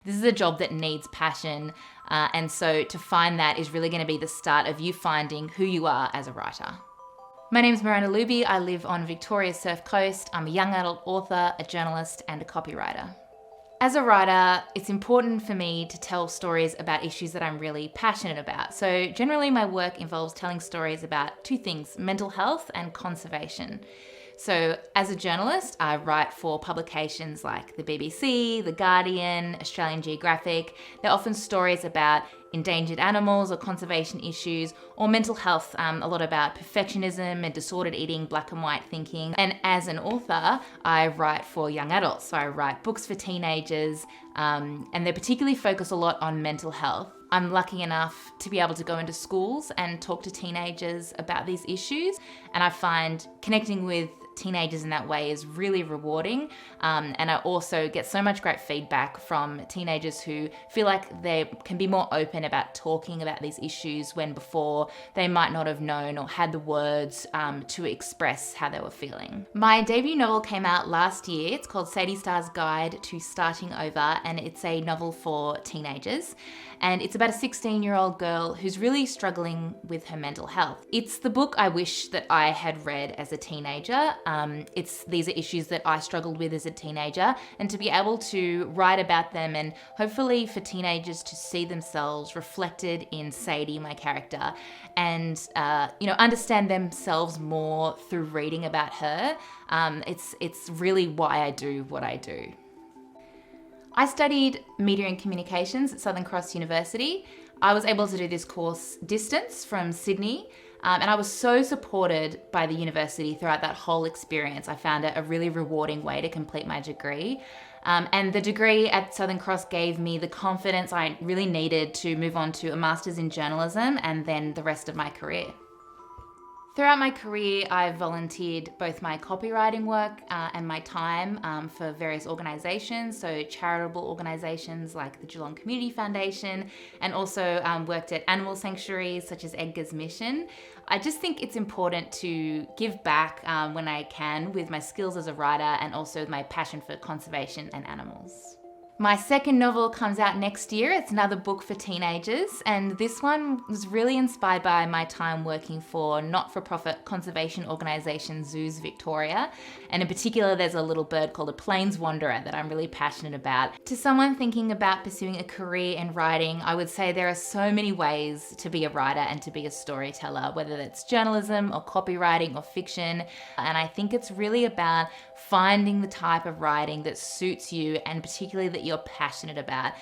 This is a job that needs passion, and so to find that is really going to be the start of you finding who you are as a writer. My name's Miranda Luby. I live on Victoria's Surf Coast. I'm a young adult author, a journalist, and a copywriter. As a writer, it's important for me to tell stories about issues that I'm really passionate about. So generally my work involves telling stories about two things: mental health and conservation. So as a journalist, I write for publications like the BBC, The Guardian, Australian Geographic. They're often stories about endangered animals or conservation issues, or mental health, a lot about perfectionism and disordered eating, black and white thinking. And as an author, I write for young adults. So I write books for teenagers, and they particularly focus a lot on mental health. I'm lucky enough to be able to go into schools and talk to teenagers about these issues, and I find connecting with teenagers in that way is really rewarding, and I also get so much great feedback from teenagers who feel like they can be more open about talking about these issues when before they might not have known or had the words to express how they were feeling. My debut novel came out last year. It's called Sadie Starr's Guide to Starting Over, and it's a novel for teenagers, and it's about a 16-year-old girl who's really struggling with her mental health. It's the book I wish that I had read as a teenager. These are issues that I struggled with as a teenager, and to be able to write about them and hopefully for teenagers to see themselves reflected in Sadie, my character, and understand themselves more through reading about her. It's really why I do what I do. I studied media and communications at Southern Cross University. I was able to do this course distance from Sydney, and I was so supported by the university throughout that whole experience. I found it a really rewarding way to complete my degree. And the degree at Southern Cross gave me the confidence I really needed to move on to a master's in journalism and then the rest of my career. Throughout my career, I've volunteered both my copywriting work and my time for various organisations, so charitable organisations like the Geelong Community Foundation, and also worked at animal sanctuaries such as Edgar's Mission. I just think it's important to give back when I can with my skills as a writer and also my passion for conservation and animals. My second novel comes out next year. It's another book for teenagers, and this one was really inspired by my time working for not-for-profit conservation organisation Zoos Victoria, and in particular there's a little bird called a plains wanderer that I'm really passionate about. To someone thinking about pursuing a career in writing, I would say there are so many ways to be a writer and to be a storyteller, whether that's journalism or copywriting or fiction, and I think it's really about finding the type of writing that suits you and particularly that you're passionate about.